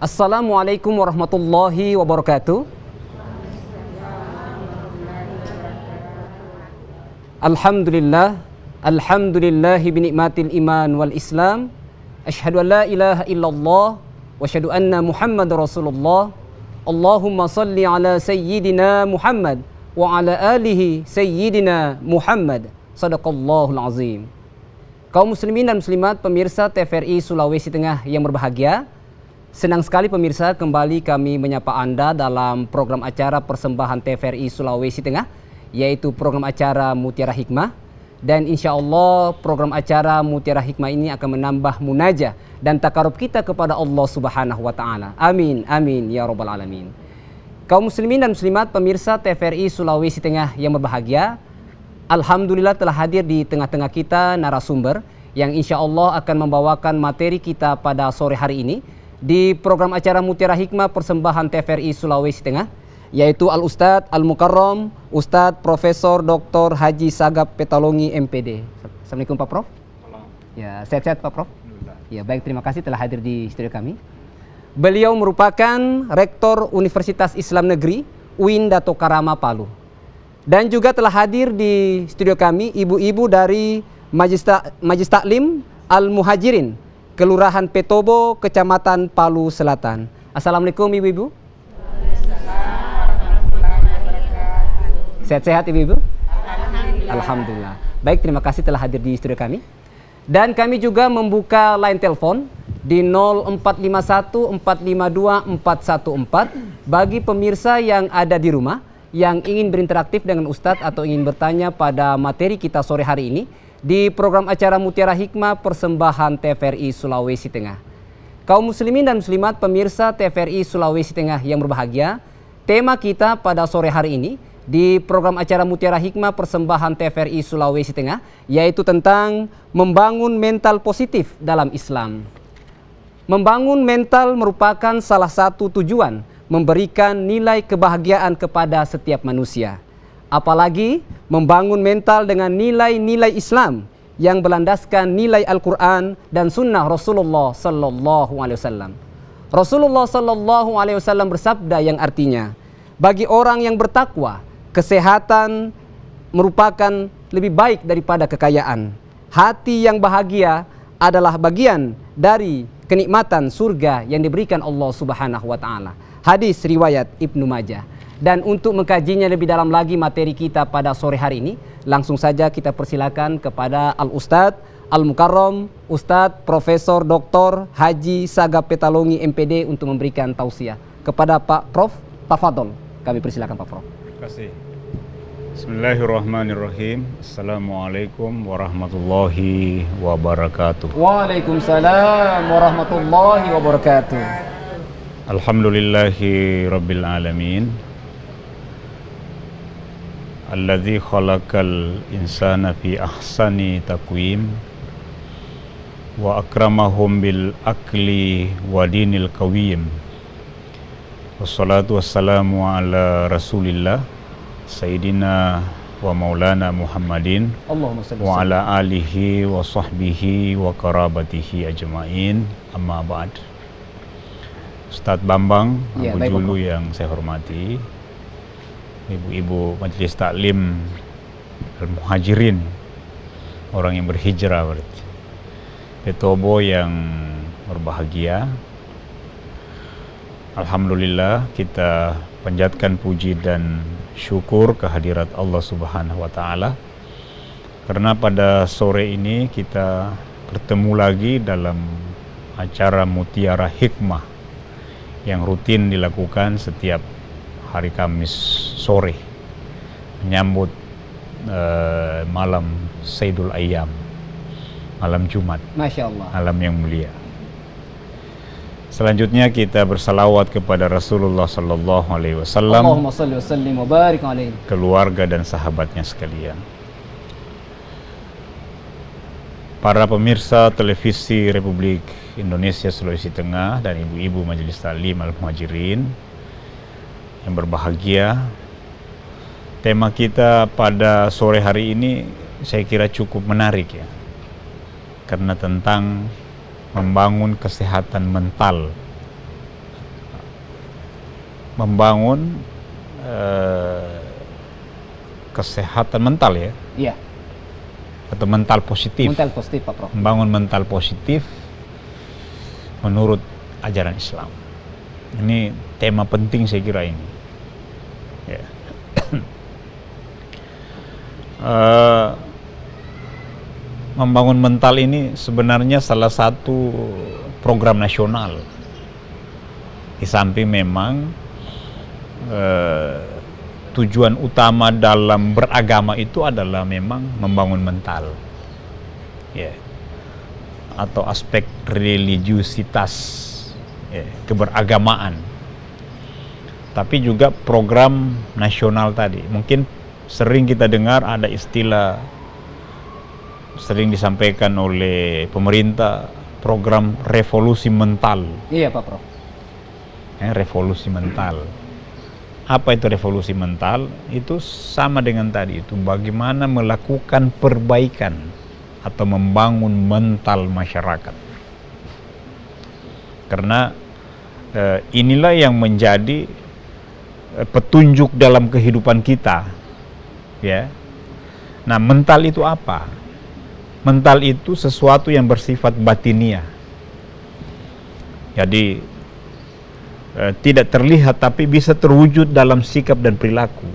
Assalamualaikum warahmatullahi wabarakatuh. Alhamdulillah, alhamdulillahi binikmatil iman wal islam. Asyhadu an la ilaha illallah wa asyhadu anna Muhammadar Rasulullah. Allahumma salli ala sayyidina Muhammad wa ala alihi sayyidina Muhammad. Sadaqallahul azim. Kaum muslimin dan muslimat pemirsa TVRI Sulawesi Tengah yang berbahagia, senang sekali pemirsa kembali kami menyapa Anda dalam program acara persembahan TVRI Sulawesi Tengah, yaitu program acara Mutiara Hikmah. Dan insya Allah program acara Mutiara Hikmah ini akan menambah munajah dan takarub kita kepada Allah Subhanahu wa Ta'ala. Amin, amin ya Rabbal Alamin. Kaum muslimin dan muslimat pemirsa TVRI Sulawesi Tengah yang berbahagia, alhamdulillah telah hadir di tengah-tengah kita narasumber yang insya Allah akan membawakan materi kita pada sore hari ini di program acara Mutiara Hikmah persembahan TVRI Sulawesi Tengah, yaitu Al-Ustadz Al-Mukarram Ustadz Profesor Dr. Haji Sagap Petalongi MPD. Assalamualaikum Pak Prof. Ya, sehat-sehat Pak Prof. Ya, baik, terima kasih telah hadir di studio kami. Beliau merupakan Rektor Universitas Islam Negeri UIN Dato Karama Palu. Dan juga telah hadir di studio kami ibu-ibu dari Majelis Taklim Al-Muhajirin, Kelurahan Petobo, Kecamatan Palu Selatan. Assalamualaikum ibu-ibu. Sehat-sehat ibu-ibu? Alhamdulillah. Baik, terima kasih telah hadir di studio kami. Dan kami juga membuka line telepon di 0451 452 414 bagi pemirsa yang ada di rumah yang ingin berinteraktif dengan Ustadz atau ingin bertanya pada materi kita sore hari ini di program acara Mutiara Hikmah persembahan TVRI Sulawesi Tengah. Kaum muslimin dan muslimat pemirsa TVRI Sulawesi Tengah yang berbahagia, tema kita pada sore hari ini di program acara Mutiara Hikmah persembahan TVRI Sulawesi Tengah yaitu tentang membangun mental positif dalam Islam. Membangun mental merupakan salah satu tujuan memberikan nilai kebahagiaan kepada setiap manusia. Apalagi membangun mental dengan nilai-nilai Islam yang berlandaskan nilai Al-Quran dan Sunnah Rasulullah Sallallahu Alaihi Wasallam. Rasulullah Sallallahu Alaihi Wasallam bersabda yang artinya, bagi orang yang bertakwa, kesehatan merupakan lebih baik daripada kekayaan. Hati yang bahagia adalah bagian dari kenikmatan surga yang diberikan Allah Subhanahu wa Ta'ala. Hadis riwayat Ibnu Majah. Dan untuk mengkajinya lebih dalam lagi materi kita pada sore hari ini, langsung saja kita persilakan kepada Al-Ustadz Al-Mukarram Ustadz Profesor Dr. Haji Sagap Petalongi MPD untuk memberikan tausiah. Kepada Pak Prof, tafadhol. Kami persilakan Pak Prof. Terima kasih. Bismillahirrahmanirrahim. Assalamualaikum warahmatullahi wabarakatuh. Waalaikumsalam warahmatullahi wabarakatuh. Alhamdulillahi rabbil alamin. Alladzi khalaqal insana fi ahsani taqwim wa akramahum bil akli wa dinil qawim. Wassalatu wassalamu ala rasulillah Sayyidina wa maulana Muhammadin wa ala alihi wa sahbihi wa karabatihi ajma'in, amma ba'd. Ustadz Bambang Ya, Abu Julu yang saya hormati, ibu-ibu Majelis Taklim Al-Muhajirin, orang yang berhijrah berarti, Petobo yang berbahagia. Alhamdulillah kita panjatkan puji dan syukur kehadirat Allah Subhanahu wa Ta'ala, karena pada sore ini kita bertemu lagi dalam acara Mutiara Hikmah yang rutin dilakukan setiap hari Kamis sore menyambut malam Sayyidul Ayyam, malam Jumat, Masya Allah, malam yang mulia. Selanjutnya kita bersalawat kepada Rasulullah Sallallahu Alaihi Wasallam, Allahumma salli wa sallim wa barik alaihi, keluarga dan sahabatnya sekalian. Para pemirsa televisi Republik Indonesia Sulawesi Tengah dan ibu-ibu Majelis Taklim Al-Muhajirin yang berbahagia, tema kita pada sore hari ini saya kira cukup menarik ya, karena tentang membangun kesehatan mental membangun kesehatan mental ya, Iya, atau mental positif. mental positif Pak Prof. Membangun mental positif menurut ajaran Islam. Ini tema penting saya kira ini. Ya. Membangun mental ini sebenarnya salah satu program nasional. Di samping memang tujuan utama dalam beragama itu adalah memang membangun mental, ya, atau aspek religiusitas, ya, keberagamaan. Tapi juga program nasional tadi, mungkin sering kita dengar ada istilah sering disampaikan oleh pemerintah, program revolusi mental. Iya Pak Prof. Revolusi mental. Apa itu revolusi mental? Itu sama dengan tadi itu, bagaimana melakukan perbaikan atau membangun mental masyarakat. Karena inilah yang menjadi petunjuk dalam kehidupan kita, ya. Nah, mental itu apa? Mental itu sesuatu yang bersifat batiniah. Jadi tidak terlihat tapi bisa terwujud dalam sikap dan perilaku.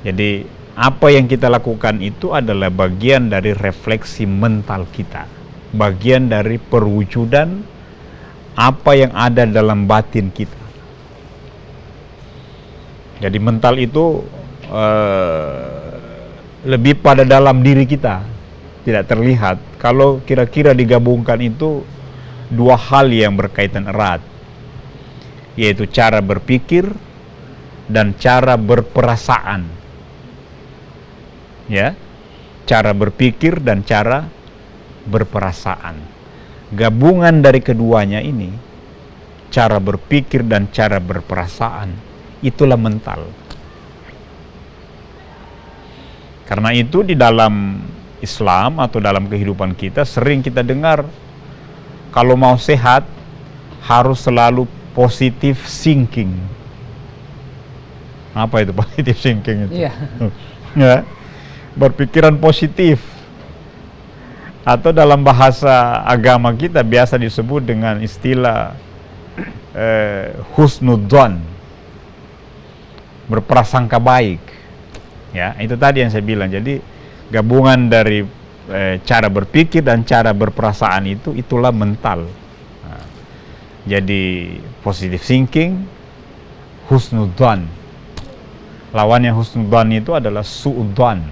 Jadi apa yang kita lakukan itu adalah bagian dari refleksi mental kita, bagian dari perwujudan apa yang ada dalam batin kita. Jadi mental itu lebih pada dalam diri kita, tidak terlihat. Kalau kira-kira digabungkan itu dua hal yang berkaitan erat, yaitu cara berpikir dan cara berperasaan. Ya, cara berpikir dan cara berperasaan. Gabungan dari keduanya ini, cara berpikir dan cara berperasaan, itulah mental. Karena itu di dalam Islam atau dalam kehidupan kita sering kita dengar, kalau mau sehat harus selalu positive thinking. Apa itu positive thinking itu? Iya. Ya, berpikiran positif. Atau dalam bahasa agama kita biasa disebut dengan istilah husnudzon, berprasangka baik. Ya, itu tadi yang saya bilang. Jadi gabungan dari cara berpikir dan cara berperasaan itulah mental. Nah, jadi positive thinking, husnudzon. Lawannya husnudzon itu adalah suudzon,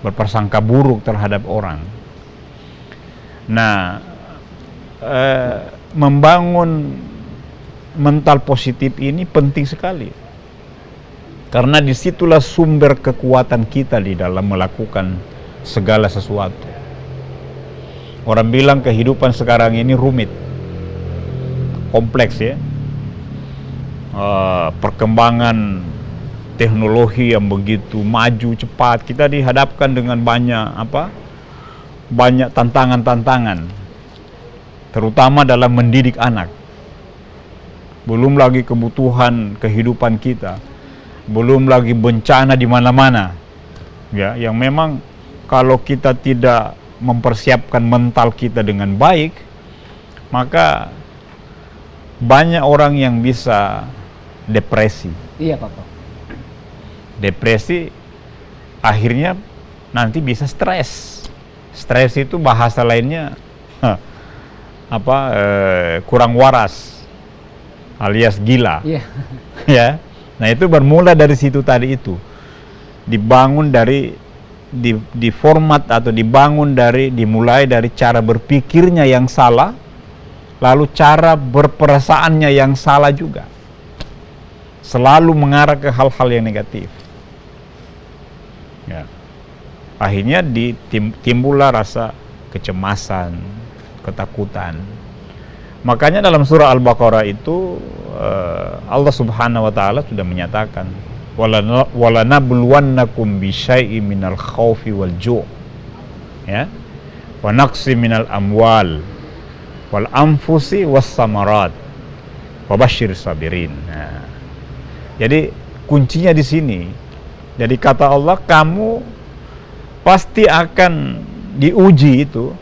berprasangka buruk terhadap orang. Nah, membangun mental positif ini penting sekali, karena disitulah sumber kekuatan kita di dalam melakukan segala sesuatu. Orang bilang kehidupan sekarang ini rumit, kompleks ya. Perkembangan teknologi yang begitu maju cepat, kita dihadapkan dengan banyak tantangan-tantangan, terutama dalam mendidik anak. Belum lagi kebutuhan kehidupan kita, belum lagi bencana di mana-mana, ya, yang memang kalau kita tidak mempersiapkan mental kita dengan baik, maka banyak orang yang bisa depresi. Iya Pak Prof. Depresi akhirnya nanti bisa stres. Stres itu bahasa lainnya kurang waras alias gila. Iya. Ya. Nah, itu bermula dari situ tadi itu. Dibangun dari di format atau dimulai dari cara berpikirnya yang salah, lalu cara berperasaannya yang salah juga, selalu mengarah ke hal-hal yang negatif. Ya. Akhirnya timbullah rasa kecemasan, ketakutan. Makanya dalam surah Al-Baqarah itu Allah Subhanahu wa taala sudah menyatakan, walanabluwannakum bisyai'in minal khaufi wal ju', ya, wa naqsi minal amwal wal anfusi was samarat Wabashir sabirin. Nah, jadi kuncinya di sini. Jadi kata Allah, kamu pasti akan diuji itu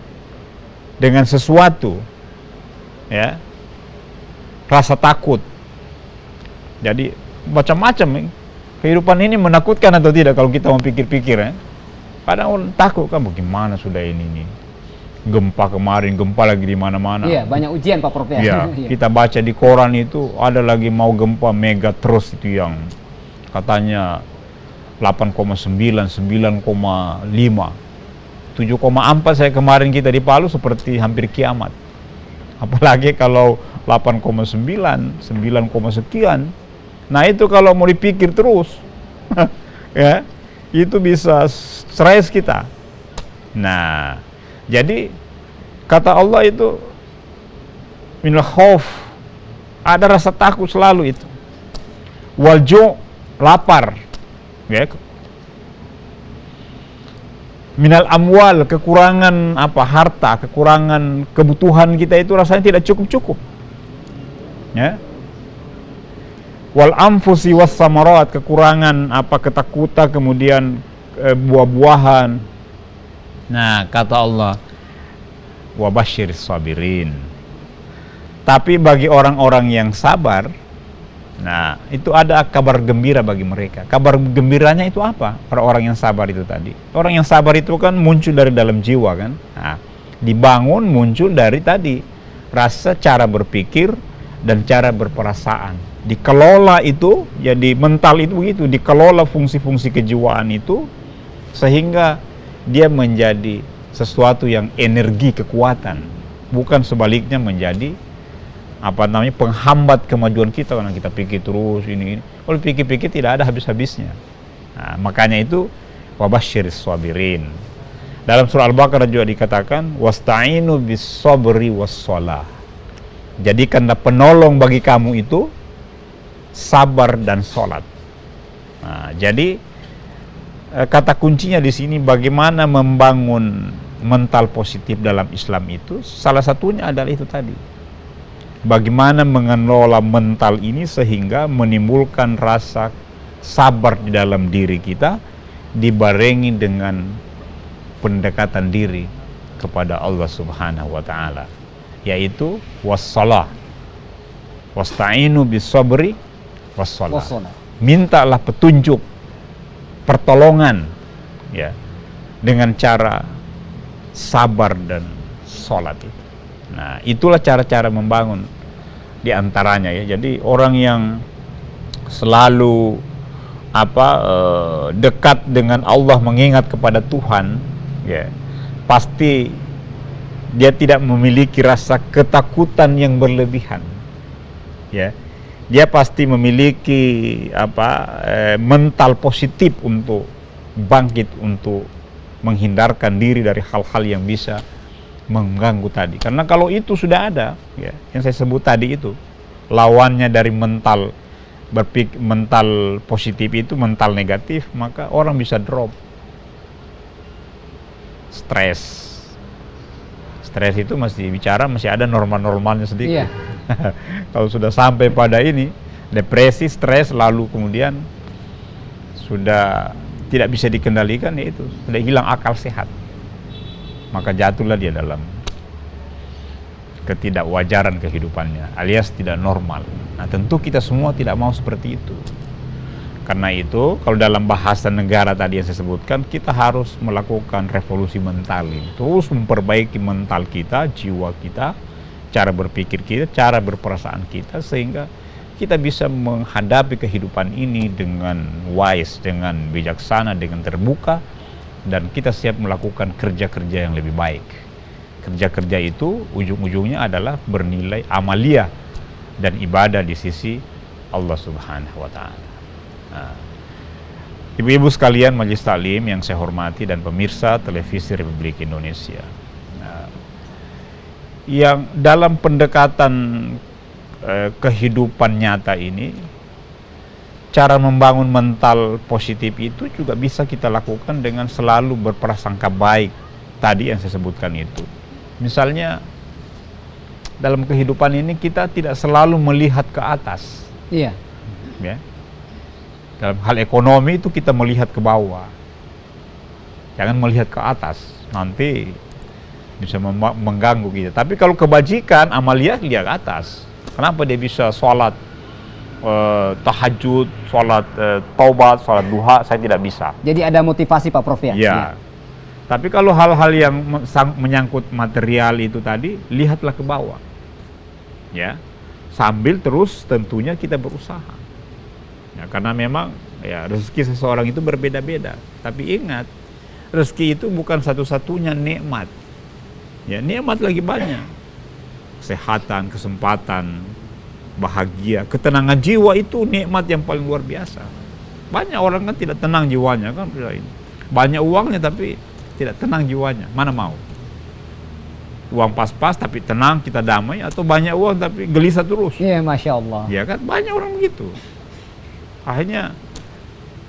dengan sesuatu, ya, rasa takut. Jadi macam-macam kehidupan ini menakutkan atau tidak kalau kita mau pikir-pikir, ya. Kadang takut kan, bagaimana sudah ini nih. Gempa kemarin, gempa lagi di mana-mana. Iya, banyak ujian Pak Prof ya. Iya, kita baca di koran itu ada lagi mau gempa mega terus itu yang katanya 8,9, 9,5, 7,4 saya kemarin kita di Palu seperti hampir kiamat. Apalagi kalau 8,9, 9, sekian. Nah itu kalau mau dipikir terus, ya, itu bisa stres kita. Nah, jadi kata Allah itu minal khauf, ada rasa takut selalu itu. Walju, lapar, ya. Minal amwal, kekurangan harta, kekurangan kebutuhan kita itu rasanya tidak cukup-cukup. Ya. Wal anfusi was samarat, kekurangan ketakutan, kemudian buah-buahan. Nah, kata Allah, wabashir sabirin. Tapi bagi orang-orang yang sabar, nah, itu ada kabar gembira bagi mereka. Kabar gembiranya itu apa? Orang-orang yang sabar itu tadi. Orang yang sabar itu kan muncul dari dalam jiwa kan. Nah, dibangun muncul dari tadi rasa, cara berpikir dan cara berperasaan. Dikelola itu, jadi mental itu begitu, dikelola fungsi-fungsi kejiwaan itu sehingga dia menjadi sesuatu yang energi, kekuatan, bukan sebaliknya menjadi penghambat kemajuan kita karena kita pikir terus ini. Kalau pikir-pikir tidak ada habis-habisnya. Nah, makanya itu wabashir sabirin. Dalam surah Al-Baqarah juga dikatakan wasta'inu bis sabri was shalah. Jadikanlah penolong bagi kamu itu sabar dan sholat. Nah, jadi kata kuncinya di sini bagaimana membangun mental positif dalam Islam itu, salah satunya adalah itu tadi. Bagaimana mengelola mental ini sehingga menimbulkan rasa sabar di dalam diri kita dibarengi dengan pendekatan diri kepada Allah Subhanahu wa taala, yaitu wassalah. Wasta'inu bis sabri wassalah. Mintalah petunjuk, pertolongan, ya, dengan cara sabar dan sholat itu. Nah, itulah cara-cara membangun di antaranya, ya. Jadi orang yang selalu dekat dengan Allah, mengingat kepada Tuhan, ya, pasti dia tidak memiliki rasa ketakutan yang berlebihan, ya. Dia pasti memiliki mental positif untuk bangkit, untuk menghindarkan diri dari hal-hal yang bisa mengganggu tadi. Karena kalau itu sudah ada, ya, yang saya sebut tadi itu, lawannya dari mental mental positif itu mental negatif, maka orang bisa drop. Stres itu masih ada normal-normalnya sedikit. Iya. Kalau sudah sampai pada ini depresi, stres, lalu kemudian sudah tidak bisa dikendalikan, ya itu sudah hilang akal sehat, maka jatuhlah dia dalam ketidakwajaran kehidupannya, alias tidak normal. Nah, tentu kita semua tidak mau seperti itu. Karena itu, kalau dalam bahasa negara tadi yang saya sebutkan, kita harus melakukan revolusi mental ini, terus memperbaiki mental kita, jiwa kita, cara berpikir kita, cara berperasaan kita, sehingga kita bisa menghadapi kehidupan ini dengan wise, dengan bijaksana, dengan terbuka, dan kita siap melakukan kerja-kerja yang lebih baik. Kerja-kerja itu ujung-ujungnya adalah bernilai amalia dan ibadah di sisi Allah Subhanahu wa taala. Nah, ibu-ibu sekalian majelis taklim yang saya hormati dan pemirsa televisi Republik Indonesia, yang dalam pendekatan kehidupan nyata ini, cara membangun mental positif itu juga bisa kita lakukan dengan selalu berprasangka baik tadi yang saya sebutkan itu. Misalnya dalam kehidupan ini kita tidak selalu melihat ke atas. Iya. Ya. Dalam hal ekonomi itu kita melihat ke bawah. Jangan melihat ke atas, nanti bisa mengganggu kita. Tapi kalau kebajikan, amalia lihat ke atas. Kenapa dia bisa sholat tahajud, sholat taubat, sholat duha, saya tidak bisa. Jadi ada motivasi Pak Prof ya? Ya. Tapi kalau hal-hal yang menyangkut material itu tadi, lihatlah ke bawah. Ya. Sambil terus tentunya kita berusaha. Ya, karena memang ya rezeki seseorang itu berbeda-beda. Tapi ingat, rezeki itu bukan satu-satunya nikmat. Ya, nikmat lagi banyak. Kesehatan, kesempatan, bahagia, ketenangan jiwa itu nikmat yang paling luar biasa. Banyak orang kan tidak tenang jiwanya kan, banyak uangnya tapi tidak tenang jiwanya. Mana mau? Uang pas-pas tapi tenang, kita damai, atau banyak uang tapi gelisah terus. Iya, Masya Allah. Ya kan, banyak orang begitu. Akhirnya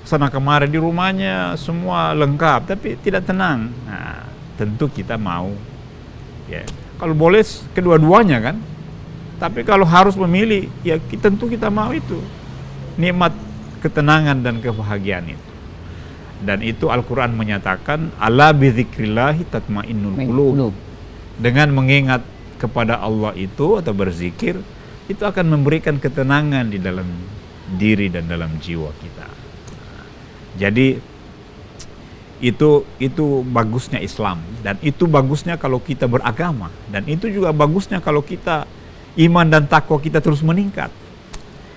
sana kemari di rumahnya semua lengkap tapi tidak tenang. Nah, tentu kita mau. Ya, kalau boleh kedua-duanya kan. Tapi kalau harus memilih, ya tentu kita mau itu. Nikmat ketenangan dan kebahagiaan itu. Dan itu Al-Quran menyatakan, ala bizikrillahi tatmainnul qulub. Dengan mengingat kepada Allah itu atau berzikir, itu akan memberikan ketenangan di dalam diri dan dalam jiwa kita. Jadi itu bagusnya Islam, dan itu bagusnya kalau kita beragama, dan itu juga bagusnya kalau kita iman dan takwa kita terus meningkat.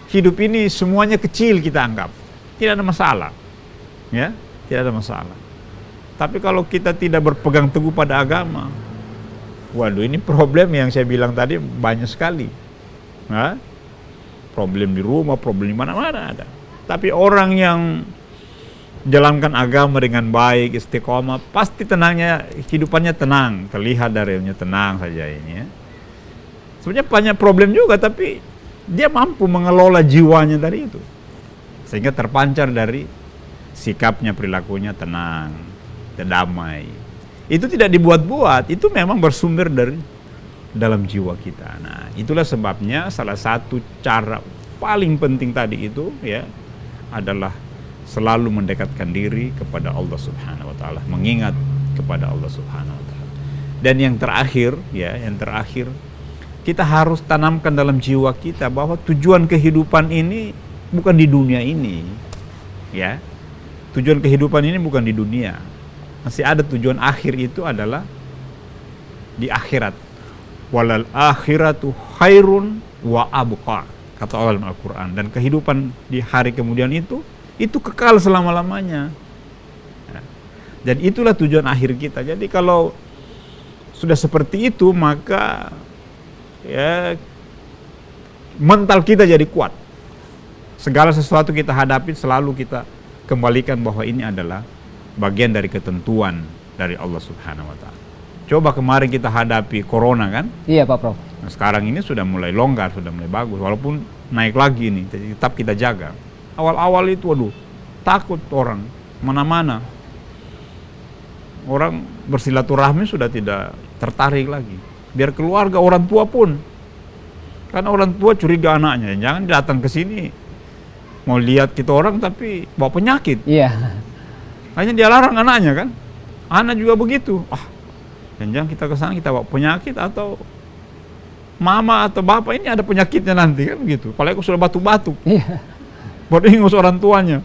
Hidup ini semuanya kecil kita anggap, tidak ada masalah, ya, tidak ada masalah. Tapi kalau kita tidak berpegang teguh pada agama, waduh, ini problem yang saya bilang tadi banyak sekali. Nah, problem di rumah, problem di mana-mana ada. Tapi orang yang jalankan agama dengan baik, istiqomah, pasti tenangnya, hidupannya tenang, terlihat darinya tenang saja ini ya. Sebenarnya banyak problem juga, tapi dia mampu mengelola jiwanya dari itu, sehingga terpancar dari sikapnya, perilakunya tenang, damai. Itu tidak dibuat-buat, itu memang bersumber dari dalam jiwa kita. Nah, itulah sebabnya salah satu cara paling penting tadi itu ya adalah selalu mendekatkan diri kepada Allah Subhanahu wa taala, mengingat kepada Allah Subhanahu wa taala. Dan yang terakhir ya, kita harus tanamkan dalam jiwa kita bahwa tujuan kehidupan ini bukan di dunia ini. Ya. Tujuan kehidupan ini bukan di dunia. Masih ada tujuan akhir, itu adalah di akhirat. Walal akhiratu khairun wa abqa, kata Allah dalam Al-Quran. Dan kehidupan di hari kemudian itu kekal selama-lamanya. Dan itulah tujuan akhir kita. Jadi kalau sudah seperti itu, maka ya mental kita jadi kuat. Segala sesuatu kita hadapi selalu kita kembalikan bahwa ini adalah bagian dari ketentuan dari Allah Subhanahu wa taala. Coba kemarin kita hadapi corona kan? Iya Pak Prof. Nah, sekarang ini sudah mulai longgar, sudah mulai bagus, walaupun naik lagi nih, tetap kita jaga. Awal-awal itu waduh, takut orang mana-mana. Orang bersilaturahmi sudah tidak tertarik lagi. Biar keluarga, orang tua pun. Karena orang tua curiga anaknya, jangan datang ke sini mau lihat kita orang tapi bawa penyakit. Iya. Hanya dia larang anaknya kan. Anak juga begitu. Jangan kita ke sana kita bawa penyakit, atau mama atau bapak ini ada penyakitnya nanti kan begitu. Apalagi aku sudah batuk-batuk. Iya. Baru ingus orang tuanya.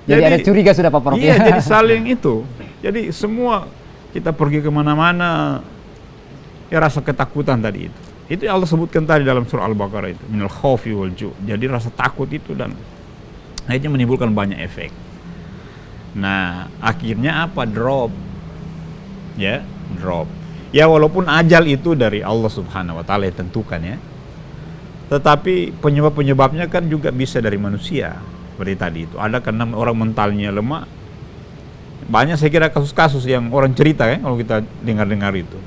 Jadi ada curiga sudah Pak Prof. Iya, jadi saling itu. Jadi semua kita pergi kemana-mana, ya rasa ketakutan tadi itu. Itu yang Allah sebutkan tadi dalam surah Al-Baqarah itu, minal khaufi wal ju'. Jadi rasa takut itu dan akhirnya menimbulkan banyak efek. Nah, akhirnya apa? Drop. Ya, drop. Ya walaupun ajal itu dari Allah Subhanahu wa taala yang tentukan ya. Tetapi penyebab-penyebabnya kan juga bisa dari manusia. Seperti tadi itu. Ada karena orang mentalnya lemah. Banyak saya kira kasus-kasus yang orang cerita ya, kalau kita dengar-dengar itu.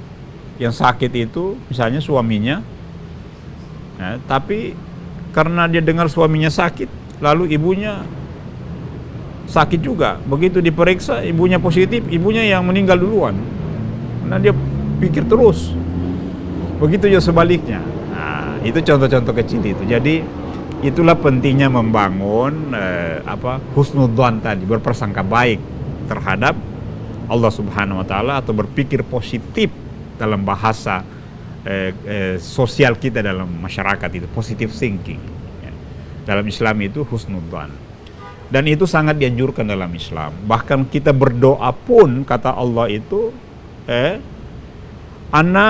Yang sakit itu misalnya suaminya, ya, tapi karena dia dengar suaminya sakit, lalu ibunya sakit juga. Begitu diperiksa, ibunya positif, ibunya yang meninggal duluan. Karena dia pikir terus, Begitu juga sebaliknya. Nah, itu contoh-contoh kecil itu. Jadi itulah pentingnya membangun husnudzon tadi, berprasangka baik terhadap Allah Subhanahu wa taala, atau berpikir positif dalam bahasa sosial kita dalam masyarakat, itu positive thinking. Ya. Dalam Islam itu husnudzon. Dan itu sangat dianjurkan dalam Islam. Bahkan kita berdoa pun kata Allah itu ana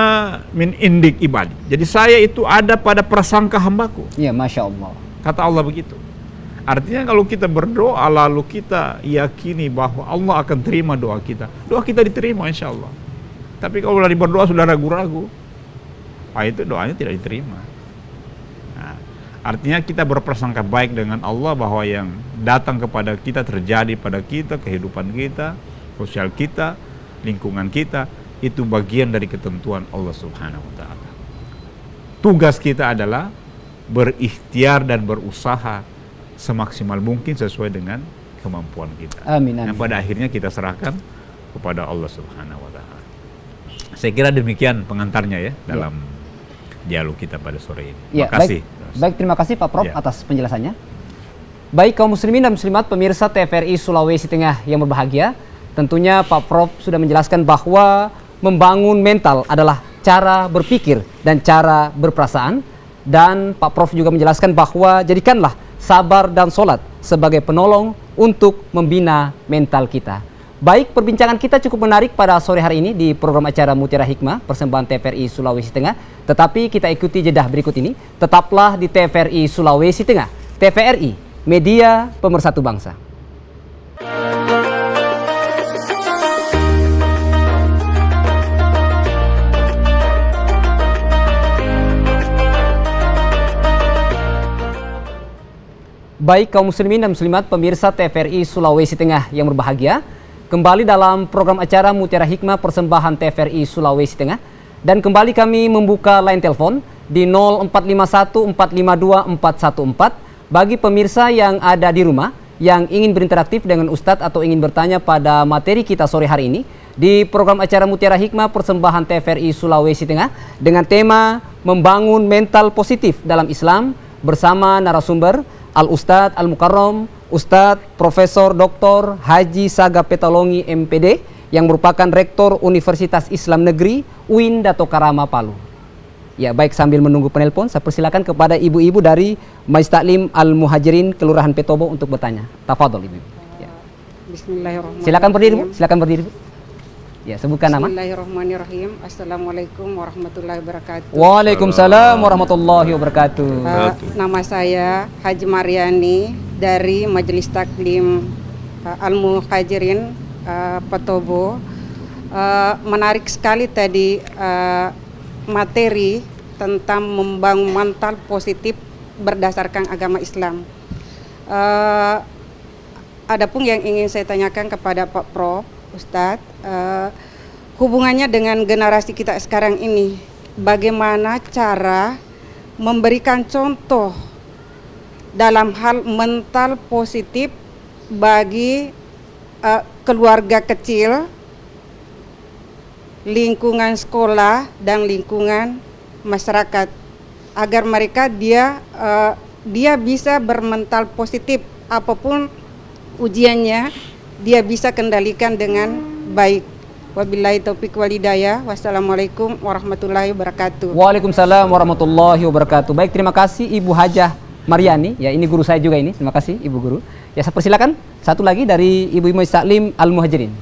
min indik ibadi. Jadi saya itu ada pada prasangka hambaku. Ya, Masya Allah. Kata Allah begitu. Artinya kalau kita berdoa lalu kita yakini bahwa Allah akan terima doa kita diterima insya Allah. Tapi kalau lagi berdoa sudah ragu-ragu, itu doanya tidak diterima. Nah, artinya kita berprasangka baik dengan Allah bahwa yang datang kepada kita terjadi pada kita, kehidupan kita, sosial kita, lingkungan kita, itu bagian dari ketentuan Allah Subhanahu wa taala. Tugas kita adalah berikhtiar dan berusaha semaksimal mungkin sesuai dengan kemampuan kita. Amin, amin. Yang pada akhirnya kita serahkan kepada Allah Subhanahu wa taala. Saya kira demikian pengantarnya ya dalam dialog kita pada sore ini. Ya, Terima kasih. Baik, terima kasih Pak Prof atas penjelasannya. Baik kaum muslimin dan muslimat pemirsa TVRI Sulawesi Tengah yang berbahagia, tentunya Pak Prof sudah menjelaskan bahwa membangun mental adalah cara berpikir dan cara berperasaan, dan Pak Prof juga menjelaskan bahwa jadikanlah sabar dan sholat sebagai penolong untuk membina mental kita. Baik, perbincangan kita cukup menarik pada sore hari ini di program acara Mutiara Hikmah persembahan TVRI Sulawesi Tengah. Tetapi kita ikuti jedah berikut ini. Tetaplah di TVRI Sulawesi Tengah. TVRI, media pemersatu bangsa. Baik kaum muslimin dan muslimat pemirsa TVRI Sulawesi Tengah yang berbahagia, kembali dalam program acara Mutiara Hikmah persembahan TVRI Sulawesi Tengah, dan kembali kami membuka line telepon di 0451452414 bagi pemirsa yang ada di rumah yang ingin berinteraktif dengan Ustadz atau ingin bertanya pada materi kita sore hari ini di program acara Mutiara Hikmah persembahan TVRI Sulawesi Tengah dengan tema membangun mental positif dalam Islam bersama narasumber Al-Ustadz Al-Mukarram Ustadz Profesor Dr. Haji Saga Petolongi MPD yang merupakan Rektor Universitas Islam Negeri UIN Dato Karama Palu. Ya, baik, sambil menunggu penelpon, saya persilakan kepada ibu-ibu dari Majelis Taklim Al-Muhajirin Kelurahan Petobo untuk bertanya. Tafadhol ibu. Ya. Bismillahirrahmanirrahim. Silakan berdiri, Bu. Silakan berdiri, Bu. Ya, sebutkan nama. Bismillahirrahmanirrahim. Assalamualaikum warahmatullahi wabarakatuh. Waalaikumsalam warahmatullahi wabarakatuh. Nama saya Haji Mariani dari Majelis Taklim Al-Muhajirin Petobo. Menarik sekali tadi materi tentang membangun mental positif berdasarkan agama Islam. Adapun yang ingin saya tanyakan kepada Pak Prof, Ustadz, hubungannya dengan generasi kita sekarang ini, bagaimana cara memberikan contoh dalam hal mental positif bagi keluarga kecil, lingkungan sekolah dan lingkungan masyarakat, agar mereka dia bisa bermental positif, apapun ujiannya dia bisa kendalikan dengan baik. Wabillahi taufiq wal hidayah. Wassalamualaikum warahmatullahi wabarakatuh. Waalaikumsalam warahmatullahi wabarakatuh. Baik, terima kasih Ibu Hajah Mariani. Ya, ini guru saya juga ini. Terima kasih Ibu Guru. Ya, saya persilakan satu lagi dari Ibu Majelis Taklim Al-Muhajirin.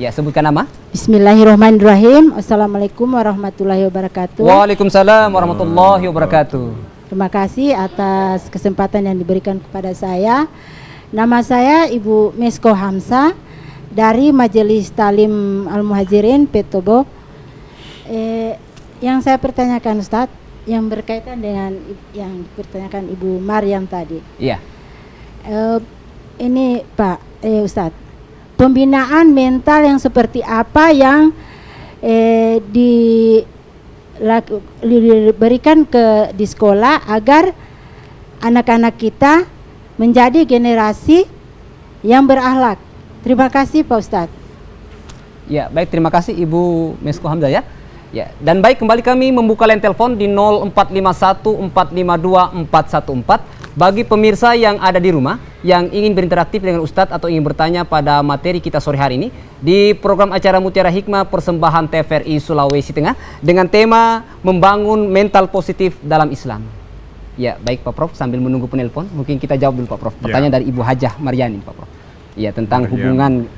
Ya, sebutkan nama. Bismillahirrahmanirrahim. Assalamualaikum warahmatullahi wabarakatuh. Waalaikumsalam warahmatullahi wabarakatuh. Terima kasih atas kesempatan yang diberikan kepada saya. Nama saya Ibu Mesko Hamzah dari Majelis Taklim Al-Muhajirin Petobo. Yang saya pertanyakan Ustadz, yang berkaitan dengan yang dipertanyakan Ibu Maryam tadi. Iya. Ini Pak Ustadz, pembinaan mental yang seperti apa yang diberikan di sekolah agar anak-anak kita menjadi generasi yang berakhlak. Terima kasih Pak Ustadz. Ya, baik, terima kasih Ibu Mesko Hamzah ya. Ya, dan baik, kembali kami membuka line telepon di 0451452414 bagi pemirsa yang ada di rumah yang ingin berinteraktif dengan Ustadz atau ingin bertanya pada materi kita sore hari ini di program acara Mutiara Hikmah persembahan TVRI Sulawesi Tengah dengan tema membangun mental positif dalam Islam. Ya, baik Pak Prof, sambil menunggu penelpon mungkin kita jawab dulu Pak Prof. Pertanyaan dari Ibu Hajah Maryani Pak Prof. Ya, tentang hubungan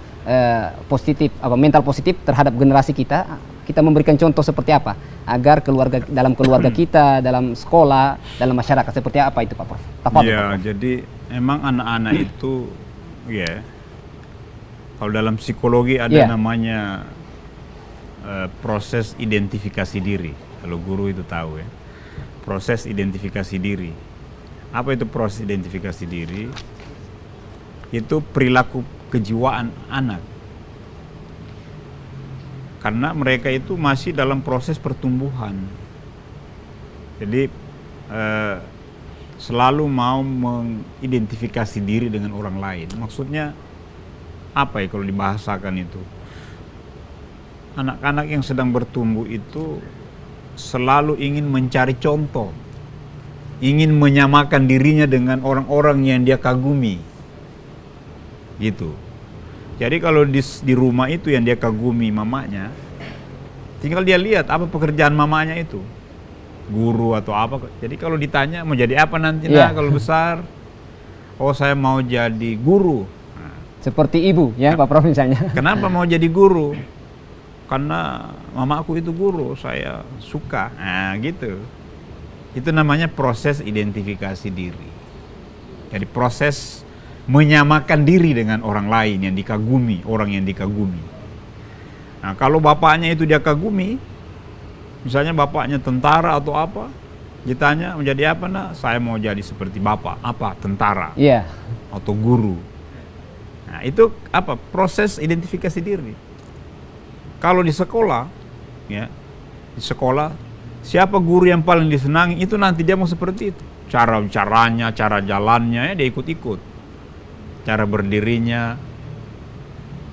positif, mental positif terhadap generasi kita. Kita memberikan contoh seperti apa agar dalam keluarga kita, dalam sekolah, dalam masyarakat seperti apa itu Pak Prof? Ya, jadi emang anak-anak itu ya, kalau dalam psikologi ada namanya proses identifikasi diri. Kalau guru itu tahu ya, proses identifikasi diri. Apa itu proses identifikasi diri? Itu perilaku kejiwaan anak. Karena mereka itu masih dalam proses pertumbuhan. Jadi selalu mau mengidentifikasi diri dengan orang lain. Maksudnya apa ya kalau dibahasakan itu? Anak-anak yang sedang bertumbuh itu selalu ingin mencari contoh. Ingin menyamakan dirinya dengan orang-orang yang dia kagumi. Gitu. Jadi kalau di rumah itu yang dia kagumi mamanya, tinggal dia lihat apa pekerjaan mamanya itu, guru atau apa. Jadi kalau ditanya mau jadi apa nanti kalau besar, oh saya mau jadi guru. Nah, seperti ibu ya Pak Prof misalnya. Kenapa mau jadi guru? Karena mamaku itu guru, saya suka. Nah gitu. Itu namanya proses identifikasi diri. Jadi proses menyamakan diri dengan orang lain yang dikagumi, orang yang dikagumi. Nah, kalau bapaknya itu dia kagumi, misalnya bapaknya tentara atau apa, ditanya menjadi apa nak? Saya mau jadi seperti bapak, apa? Tentara, atau guru. Nah, itu apa? Proses identifikasi diri. Kalau di sekolah, ya, di sekolah, siapa guru yang paling disenangi itu nanti dia mau seperti itu. Cara-caranya, cara jalannya, ya, dia ikut-ikut. Cara berdirinya,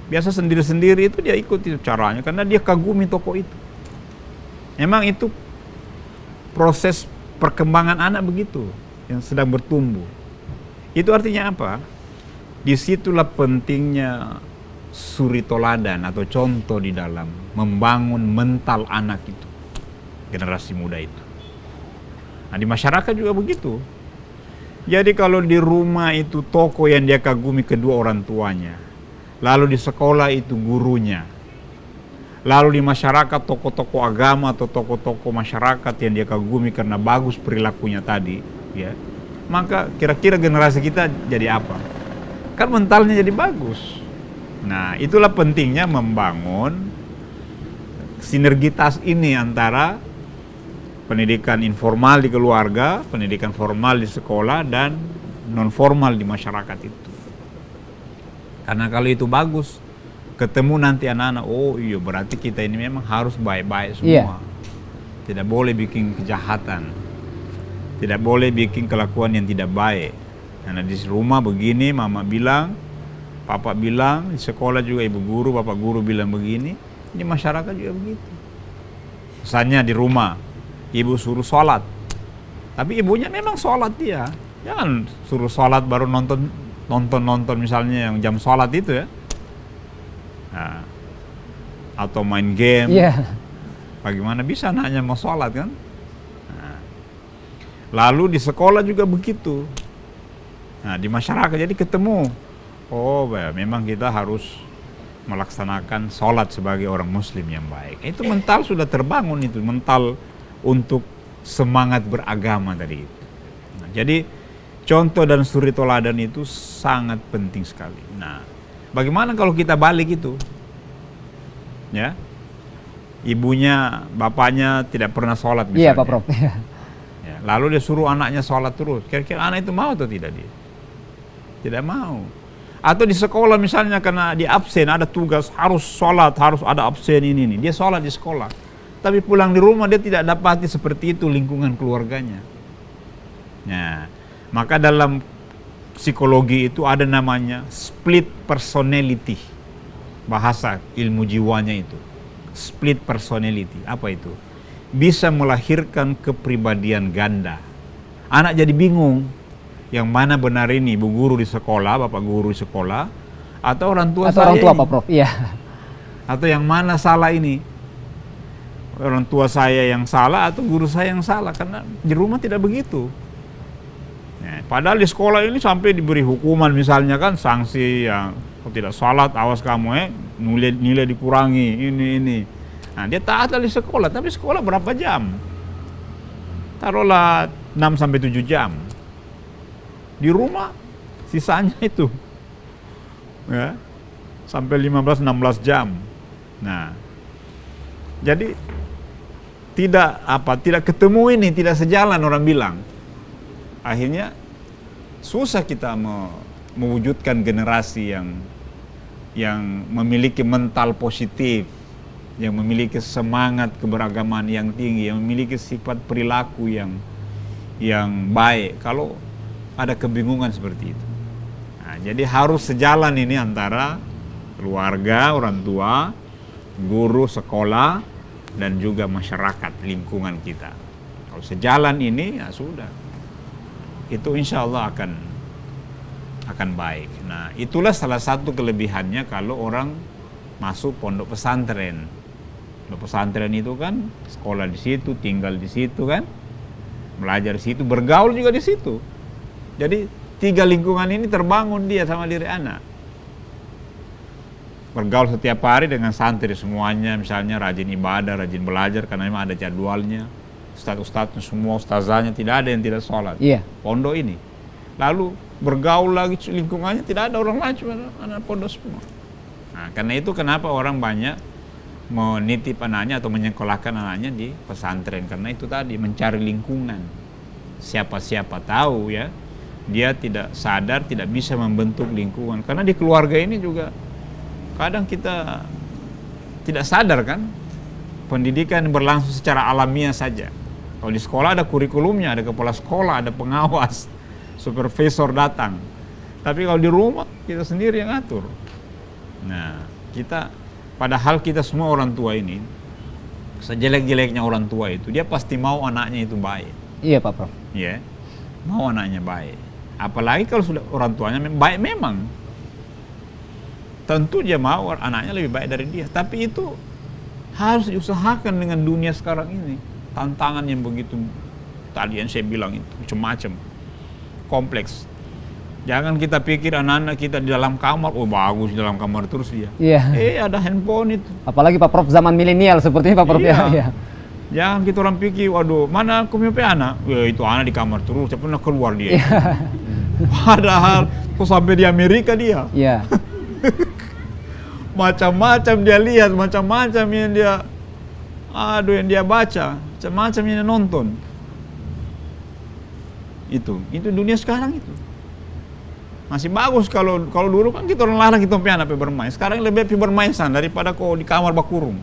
biasa sendiri-sendiri itu dia ikut itu caranya karena dia kagumi tokoh itu. Emang itu proses perkembangan anak begitu yang sedang bertumbuh. Itu artinya apa? Disitulah pentingnya suri toladan atau contoh di dalam membangun mental anak itu, generasi muda itu. Nah di masyarakat juga begitu. Jadi kalau di rumah itu tokoh yang dia kagumi kedua orang tuanya, lalu di sekolah itu gurunya, lalu di masyarakat tokoh-tokoh agama atau tokoh-tokoh masyarakat yang dia kagumi karena bagus perilakunya tadi, ya, maka kira-kira generasi kita jadi apa? Kan mentalnya jadi bagus. Nah itulah pentingnya membangun sinergitas ini antara pendidikan informal di keluarga, pendidikan formal di sekolah, dan non formal di masyarakat itu. Karena kalau itu bagus, ketemu nanti anak-anak, oh iya berarti kita ini memang harus baik-baik semua. Tidak boleh bikin kejahatan, tidak boleh bikin kelakuan yang tidak baik. Karena di rumah begini, mama bilang, papa bilang, di sekolah juga ibu guru, bapak guru bilang begini, di masyarakat juga begitu. Misalnya di rumah, ibu suruh sholat, tapi ibunya memang sholat dia. Jangan suruh sholat baru nonton misalnya yang jam sholat itu ya. Nah, atau main game. Bagaimana bisa anaknya mau sholat kan? Nah, lalu di sekolah juga begitu. Nah di masyarakat jadi ketemu. Oh memang kita harus melaksanakan sholat sebagai orang muslim yang baik. Itu mental sudah terbangun itu, mental untuk semangat beragama tadi itu. Nah, jadi contoh dan suri toladan itu sangat penting sekali. Nah, bagaimana kalau kita balik itu? Ya, ibunya, bapaknya tidak pernah sholat misalnya. Iya Pak Prof. Ya, lalu dia suruh anaknya sholat terus. Kira-kira anak itu mau atau tidak dia? Tidak mau. Atau di sekolah misalnya karena dia absen, ada tugas harus sholat, harus ada absen ini. Dia sholat di sekolah. Tapi pulang di rumah dia tidak dapati seperti itu lingkungan keluarganya. Nah, maka dalam psikologi itu ada namanya split personality. Bahasa ilmu jiwanya itu. split personality. Apa itu? Bisa melahirkan kepribadian ganda. Anak jadi bingung, yang mana benar ini, ibu guru di sekolah, bapak guru di sekolah, atau orang tua Atau saya orang tua ini? Pak Prof. Iya. Atau yang mana salah ini? Orang tua saya yang salah atau guru saya yang salah? Karena di rumah tidak begitu. Nah, padahal di sekolah ini sampai diberi hukuman, misalnya kan sanksi yang kalau tidak salat awas kamu nilai dikurangi ini. Nah, dia taat di sekolah, tapi sekolah berapa jam? Taruhlah 6 sampai 7 jam. Di rumah sisanya itu ya sampai 15-16 jam. Nah, jadi tidak ketemu ini, tidak sejalan orang bilang. Akhirnya susah kita mewujudkan generasi yang memiliki mental positif, yang memiliki semangat keberagaman yang tinggi, yang memiliki sifat perilaku yang baik kalau ada kebingungan seperti itu. Nah, jadi harus sejalan ini antara keluarga, orang tua, guru sekolah, dan juga masyarakat lingkungan kita. Kalau sejalan ini, ya sudah. Itu insya Allah akan baik. Nah, itulah salah satu kelebihannya kalau orang masuk pondok pesantren. Pondok pesantren itu kan sekolah di situ, tinggal di situ kan, belajar di situ, bergaul juga di situ. Jadi 3 lingkungan ini terbangun dia sama diri anak. Bergaul setiap hari dengan santri semuanya, misalnya rajin ibadah, rajin belajar karena memang ada jadwalnya. Ustadz-ustadznya semua, ustazahnya tidak ada yang tidak sholat. Iya. Pondok ini. Lalu bergaul lagi lingkungannya tidak ada orang lain, cuma anak pondok semua. Nah, karena itu kenapa orang banyak menitip anaknya atau menyekolahkan anaknya di pesantren, karena itu tadi mencari lingkungan. Siapa-siapa tahu ya, dia tidak sadar tidak bisa membentuk lingkungan. Karena di keluarga ini juga kadang kita tidak sadar kan, pendidikan berlangsung secara alamiah saja. Kalau di sekolah ada kurikulumnya, ada kepala sekolah, ada pengawas, supervisor datang. Tapi kalau di rumah kita sendiri yang atur. Nah, padahal kita semua orang tua ini, sejelek-jeleknya orang tua itu, dia pasti mau anaknya itu baik. Iya Pak Prof. Ya, mau anaknya baik. Apalagi kalau sudah orang tuanya baik memang. Tentu dia mau anaknya lebih baik dari dia. Tapi itu harus diusahakan dengan dunia sekarang ini. Tantangan yang begitu, tadi yang saya bilang itu, macam-macam. Kompleks. Jangan kita pikir anak-anak kita di dalam kamar, oh bagus di dalam kamar terus dia. Iya. Ada handphone itu. Apalagi Pak Prof zaman milenial seperti ini Pak Prof. Iya. Ya. Jangan kita orang pikir, waduh mana aku punya anak? Itu anak di kamar terus, saya pernah keluar dia. Iya. Padahal kok sampai di Amerika dia. Iya. Macam-macam dia lihat, macam-macam yang dia baca, macam-macam yang dia nonton. Itu dunia sekarang itu. Masih bagus kalau dulu kan kita orang larang kita punya anak bermain. Sekarang lebih bermain sana daripada kok di kamar bakurung.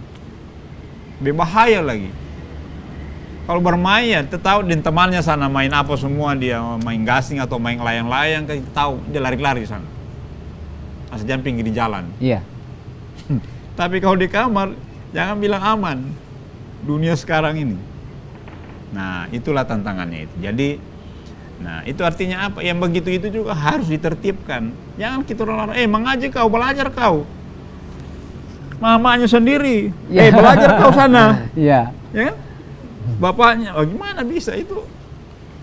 Lebih bahaya lagi. Kalau bermain ya, kita tahu dan temannya sana main apa semua, dia main gasing atau main layang-layang, kita tahu dia lari-lari sana. Asal jangan pinggir di jalan. Iya. Tapi kalau di kamar, jangan bilang aman. Dunia sekarang ini. Nah, itulah tantangannya itu. Jadi, nah itu artinya apa? Yang begitu itu juga harus ditertibkan. Jangan kita orang-orang, mengaji kau, belajar kau. Mamanya sendiri, belajar kau sana. Iya. Ya kan? Bapaknya, gimana bisa itu?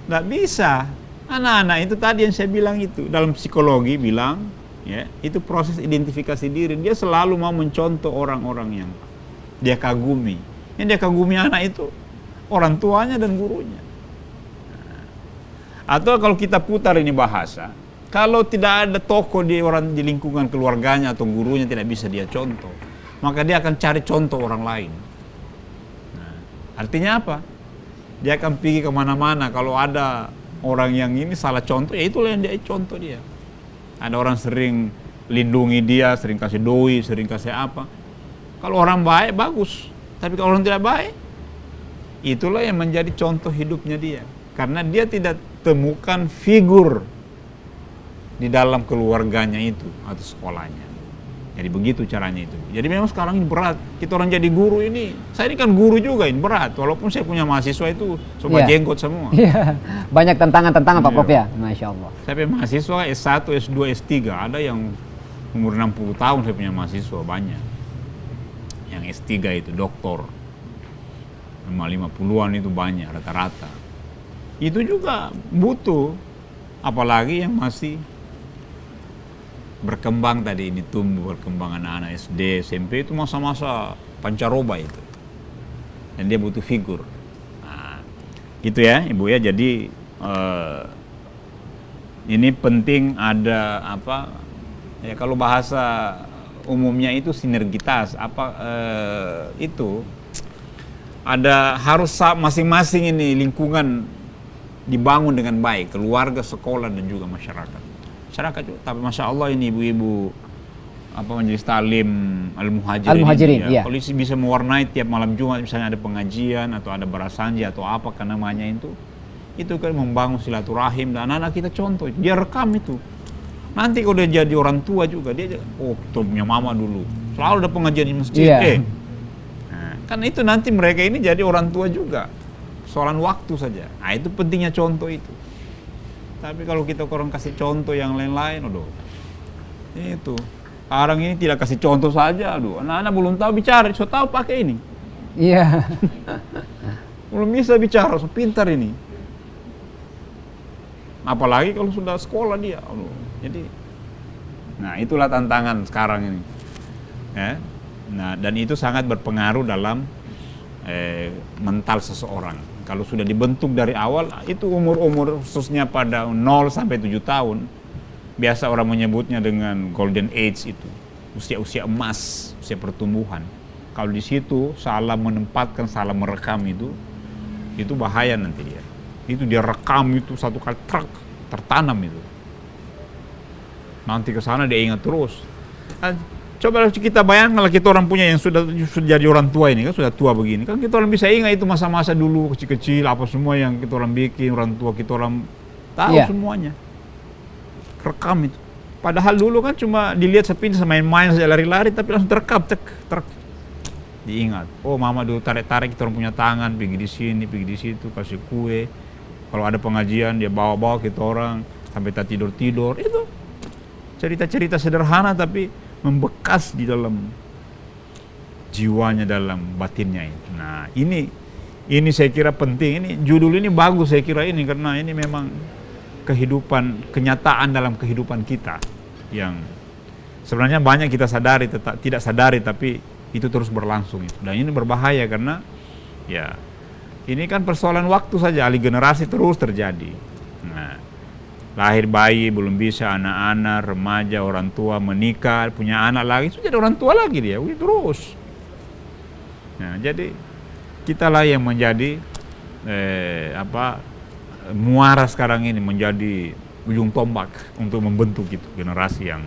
Nggak bisa. Anak-anak itu tadi yang saya bilang itu, dalam psikologi bilang, ya, itu proses identifikasi diri. Dia selalu mau mencontoh orang-orang yang dia kagumi. Yang dia kagumi anak itu orang tuanya dan gurunya. Atau kalau kita putar ini bahasa, kalau tidak ada tokoh di lingkungan keluarganya atau gurunya tidak bisa dia contoh, maka dia akan cari contoh orang lain. Nah, artinya apa? Dia akan pergi kemana-mana. Kalau ada orang yang ini salah contoh, ya itulah yang dia contoh dia. Ada orang sering lindungi dia, sering kasih doi, sering kasih apa. Kalau orang baik, bagus. Tapi kalau orang tidak baik, itulah yang menjadi contoh hidupnya dia. Karena dia tidak temukan figur di dalam keluarganya itu atau sekolahnya. Jadi begitu caranya itu. Jadi memang sekarang ini berat. Kita orang jadi guru ini, saya ini kan guru juga ini berat. Walaupun saya punya mahasiswa itu sobat jenggot semua. Iya, banyak tantangan-tantangan Pak Prof ya, Masya Allah. Saya punya mahasiswa S1, S2, S3, ada yang umur 60 tahun saya punya mahasiswa banyak. Yang S3 itu doktor, 50-an itu banyak rata-rata. Itu juga butuh, apalagi yang masih berkembang tadi ini, tumbuh berkembang anak-anak SD, SMP itu masa-masa pancaroba itu. Dan dia butuh figur. Nah, gitu ya Ibu ya. Jadi ini penting ada apa ya, kalau bahasa umumnya itu sinergitas itu ada, harus masing-masing ini lingkungan dibangun dengan baik, keluarga, sekolah dan juga masyarakat. Tapi Masya Allah ini ibu-ibu Majelis Talim Al-Muhajirin ya. Kalau bisa mewarnai tiap malam Jumat, misalnya ada pengajian atau ada barasanji atau apa kan namanya itu kan membangun silaturahim, dan anak-anak kita contoh, dia rekam itu. Nanti kalau dia jadi orang tua juga, dia kita punya mama dulu selalu ada pengajian di masjid. Nah, kan itu nanti mereka ini jadi orang tua juga, soalan waktu saja. Nah, itu pentingnya contoh itu. Tapi kalau kita kurang kasih contoh yang lain-lain, itu sekarang ini tidak kasih contoh saja, anak-anak belum tahu bicara, so tahu pakai ini. Iya. Belum bisa bicara, so pintar ini. Apalagi kalau sudah sekolah dia, jadi, nah itulah tantangan sekarang ini. Ya. Nah, dan itu sangat berpengaruh dalam mental seseorang. Kalau sudah dibentuk dari awal, itu umur-umur khususnya pada 0 sampai 7 tahun, biasa orang menyebutnya dengan golden age itu, usia-usia emas, usia pertumbuhan. Kalau di situ salah menempatkan, salah merekam itu bahaya nanti dia. Itu dia rekam itu satu kali tertanam itu. Nanti ke sana dia ingat terus. Coba kita bayangkan kalau kita orang punya yang sudah jadi orang tua ini, kan sudah tua begini, kan kita orang bisa ingat itu masa-masa dulu kecil-kecil apa semua yang kita orang bikin, orang tua kita orang tahu semuanya, rekam itu. Padahal dulu kan cuma dilihat sepintas main-main saja, lari-lari, tapi langsung terekam, diingat. Oh mama dulu tarik-tarik kita orang punya tangan, pergi di sini, pergi di situ, kasih kue. Kalau ada pengajian dia bawa-bawa kita orang sampai tak tidur-tidur. Itu cerita-cerita sederhana tapi membekas di dalam jiwanya, dalam batinnya itu. Nah, ini saya kira penting. Ini judul ini bagus saya kira ini, karena ini memang kenyataan dalam kehidupan kita yang sebenarnya banyak kita sadari, tidak sadari, tapi itu terus berlangsung itu. Dan ini berbahaya karena ya ini kan persoalan waktu saja, alih generasi terus terjadi. Nah, lahir bayi belum bisa, anak-anak, remaja, orang tua menikah, punya anak lagi, itu jadi orang tua lagi dia, terus. Nah, jadi kitalah yang menjadi muara sekarang ini, menjadi ujung tombak untuk membentuk itu generasi yang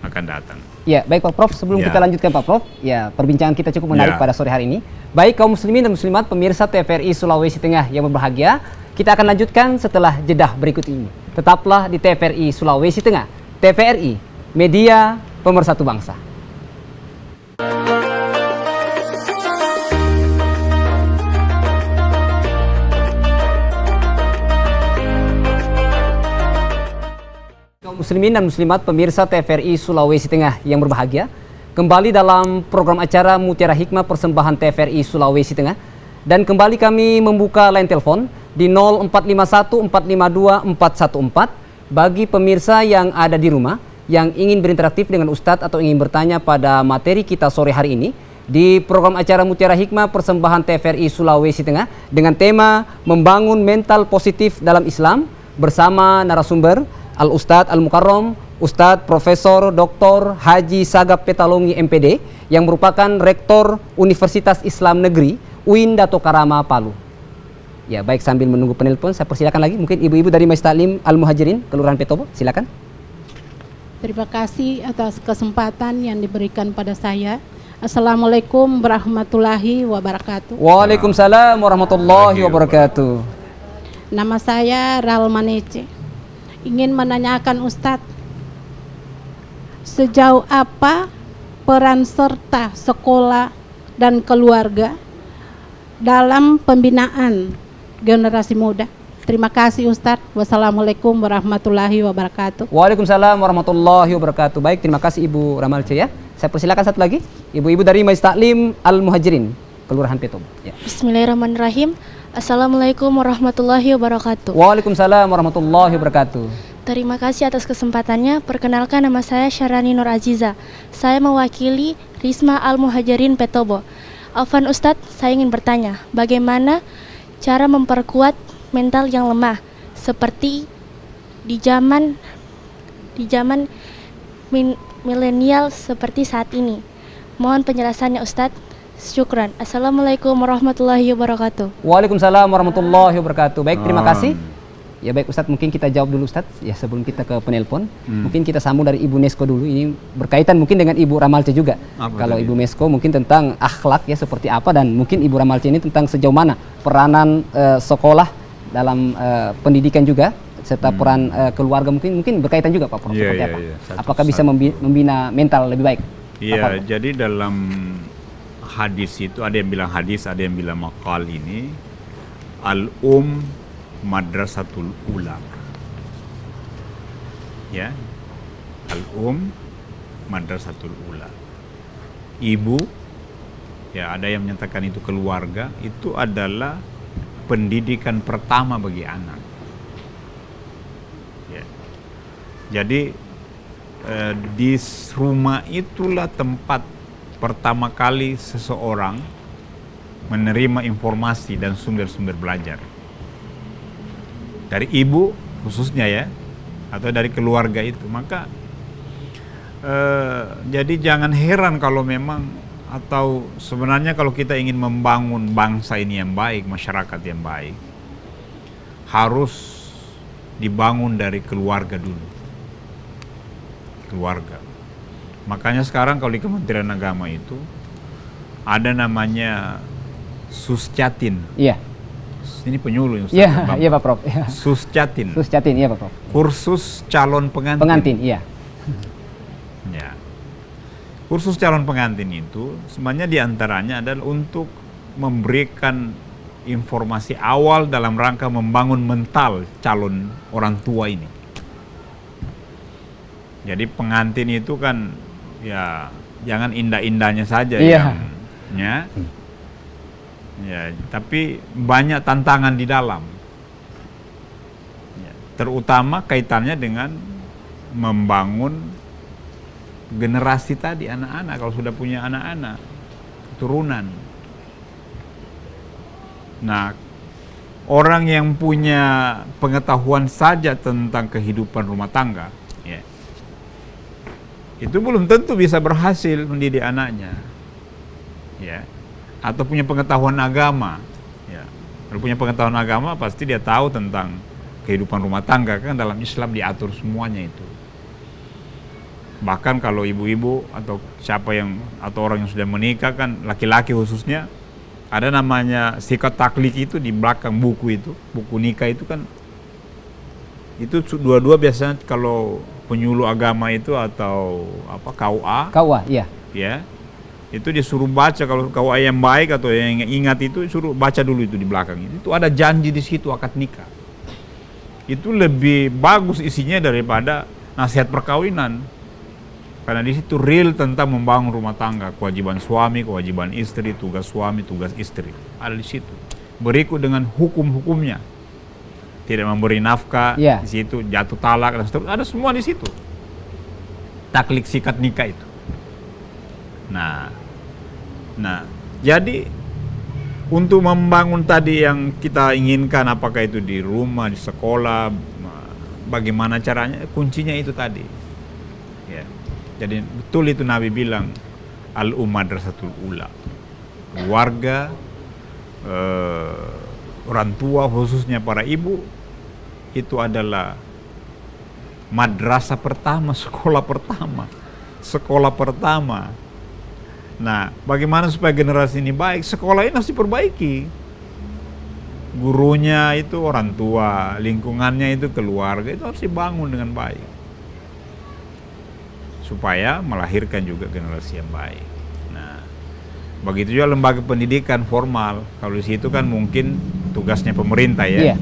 akan datang. Ya, baik Pak Prof, sebelum kita lanjutkan Pak Prof, ya perbincangan kita cukup menarik pada sore hari ini. Baik kaum muslimin dan muslimat pemirsa TVRI Sulawesi Tengah yang berbahagia, kita akan lanjutkan setelah jeda berikut ini. Tetaplah di TVRI Sulawesi Tengah. TVRI, media pemersatu bangsa. Kaum muslimin dan muslimat pemirsa TVRI Sulawesi Tengah yang berbahagia, kembali dalam program acara Mutiara Hikmah persembahan TVRI Sulawesi Tengah. Dan kembali kami membuka line telepon di 0451 452 414 bagi pemirsa yang ada di rumah yang ingin berinteraktif dengan Ustadz atau ingin bertanya pada materi kita sore hari ini di program acara Mutiara Hikmah persembahan TVRI Sulawesi Tengah dengan tema membangun mental positif dalam Islam bersama narasumber Al-Ustadz Al-Mukarram Ustadz Profesor Dr. Haji Sagap Petalongi MPD yang merupakan Rektor Universitas Islam Negeri UIN Dato Karama Palu. Ya, baik, sambil menunggu penelpon, saya persilakan lagi mungkin ibu-ibu dari Majelis Talim Al-Muhajirin Kelurahan Petobo, silakan. Terima kasih atas kesempatan yang diberikan pada saya. Assalamualaikum warahmatullahi wabarakatuh. Waalaikumsalam warahmatullahi wabarakatuh. Nama saya Ralmanece. Ingin menanyakan Ustadz, sejauh apa peran serta sekolah dan keluarga dalam pembinaan generasi muda. Terima kasih Ustadz. Wassalamualaikum warahmatullahi wabarakatuh. Waalaikumsalam warahmatullahi wabarakatuh. Baik, terima kasih Ibu Ramalce ya. Saya persilakan satu lagi, ibu-ibu dari Majelis Taklim Al-Muhajirin, Kelurahan Petobo. Ya. Bismillahirrahmanirrahim. Assalamualaikum warahmatullahi wabarakatuh. Waalaikumsalam warahmatullahi wabarakatuh. Terima kasih atas kesempatannya. Perkenalkan, nama saya Syarani Nur Aziza. Saya mewakili Risma Al-Muhajirin Petobo. Afwan Ustadz, saya ingin bertanya, bagaimana cara memperkuat mental yang lemah seperti di zaman milenial seperti saat ini? Mohon penjelasannya Ustadz. Syukran. Assalamualaikum warahmatullahi wabarakatuh. Waalaikumsalam warahmatullahi wabarakatuh. Baik, terima kasih. Ya baik Ustadz, mungkin kita jawab dulu Ustadz ya sebelum kita ke penelpon. Mungkin kita sambung dari Ibu Mesko dulu. Ini berkaitan mungkin dengan Ibu Ramalce juga. Kalau Ibu Mesko mungkin tentang akhlak ya seperti apa, dan mungkin Ibu Ramalce ini tentang sejauh mana peranan sekolah dalam pendidikan juga, serta peran keluarga mungkin berkaitan juga Pak Prof. Seperti apa? Apakah bisa membina mental lebih baik? Iya, jadi dalam hadis itu ada yang bilang hadis, ada yang bilang maqal ini madrasatul ula. Ya. Madrasatul ula. Ibu, ya ada yang menyatakan itu keluarga, itu adalah pendidikan pertama bagi anak. Ya. Jadi di rumah itulah tempat pertama kali seseorang menerima informasi dan sumber-sumber belajar. Dari ibu khususnya ya, atau dari keluarga itu. Maka jadi jangan heran kalau memang, atau sebenarnya kalau kita ingin membangun bangsa ini yang baik, masyarakat yang baik, harus dibangun dari keluarga dulu. Keluarga. Makanya sekarang kalau di Kementerian Agama itu ada namanya Suscatin. Iya. Ini penyuluh Ustaz. Iya, Pak Prof. Ya. Suscatin, iya Pak Prof. Kursus calon pengantin. Pengantin, iya. Ya. Kursus calon pengantin itu sebenarnya diantaranya adalah untuk memberikan informasi awal dalam rangka membangun mental calon orang tua ini. Jadi pengantin itu kan ya jangan indah-indahnya saja yang ya, tapi banyak tantangan di dalam. Ya, terutama kaitannya dengan membangun generasi tadi, anak-anak, kalau sudah punya anak-anak, keturunan. Nah, orang yang punya pengetahuan saja tentang kehidupan rumah tangga, ya, itu belum tentu bisa berhasil mendidik anaknya. Ya. Atau punya pengetahuan agama, ya. Kalau punya pengetahuan agama pasti dia tahu tentang kehidupan rumah tangga, kan dalam Islam diatur semuanya itu. Bahkan kalau ibu-ibu atau siapa yang atau orang yang sudah menikah, kan laki-laki khususnya, ada namanya sikat taklik itu di belakang buku itu, buku nikah itu kan, itu dua-dua biasanya kalau penyuluh agama itu atau apa KUA, iya. Ya. Itu disuruh baca, kalau kau yang baik atau yang ingat itu suruh baca dulu itu di belakang. Itu ada janji di situ akad nikah. Itu lebih bagus isinya daripada nasihat perkawinan. Karena di situ real tentang membangun rumah tangga, kewajiban suami, kewajiban istri, tugas suami, tugas istri. Ada di situ. Berikut dengan hukum-hukumnya. Tidak memberi nafkah, di situ jatuh talak dan seterusnya. Ada semua di situ. Taklik sikat nikah itu. Nah, jadi untuk membangun tadi yang kita inginkan, apakah itu di rumah, di sekolah, bagaimana caranya, kuncinya itu tadi. Ya. Jadi betul itu Nabi bilang, madrasatul ula. Keluarga, orang tua khususnya para ibu, itu adalah madrasah pertama, sekolah pertama. Nah, bagaimana supaya generasi ini baik? Sekolah ini harus diperbaiki. Gurunya itu orang tua, lingkungannya itu keluarga, itu harus dibangun dengan baik. supaya melahirkan juga generasi yang baik. Nah, begitu juga lembaga pendidikan formal. Kalau di situ kan mungkin tugasnya pemerintah ya,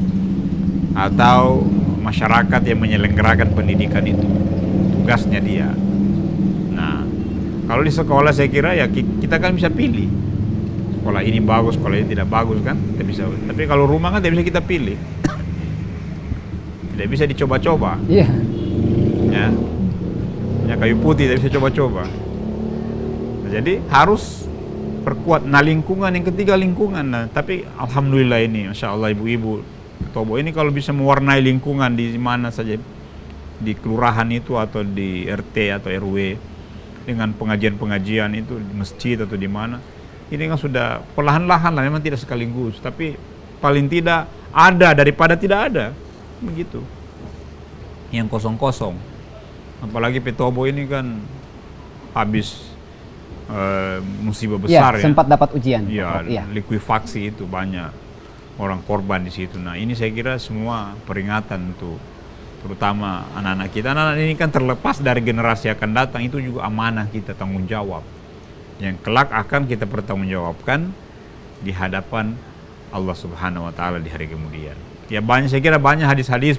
atau masyarakat yang menyelenggarakan pendidikan itu, tugasnya dia. Nah, kalau di sekolah saya kira ya kita kan bisa pilih. Sekolah ini bagus, sekolah ini tidak bagus kan, kita bisa. Tapi kalau rumah kan tidak bisa kita pilih. Tidak bisa dicoba-coba. Iya. Ya. Ya kayu putih tidak bisa coba-coba. Nah, jadi harus perkuat. Nah, lingkungan yang ketiga lingkungan. Nah, tapi alhamdulillah ini, masya Allah ibu-ibu Petobo ini kalau bisa mewarnai lingkungan di mana saja, di kelurahan itu atau di RT atau RW dengan pengajian-pengajian itu di masjid atau di mana, ini kan sudah perlahan-lahan lah, memang tidak sekaligus, tapi paling tidak ada daripada tidak ada, begitu. Yang kosong-kosong. Apalagi Petobo ini kan habis musibah besar ya. Sempat dapat ujian. Iya, likuifaksi itu banyak orang korban di situ. Nah, ini saya kira semua peringatan untuk terutama anak-anak kita. Anak-anak ini kan terlepas dari generasi akan datang, itu juga amanah kita, tanggung jawab yang kelak akan kita pertanggungjawabkan di hadapan Allah Subhanahu wa taala di hari kemudian. Ya banyak, saya kira banyak hadis-hadis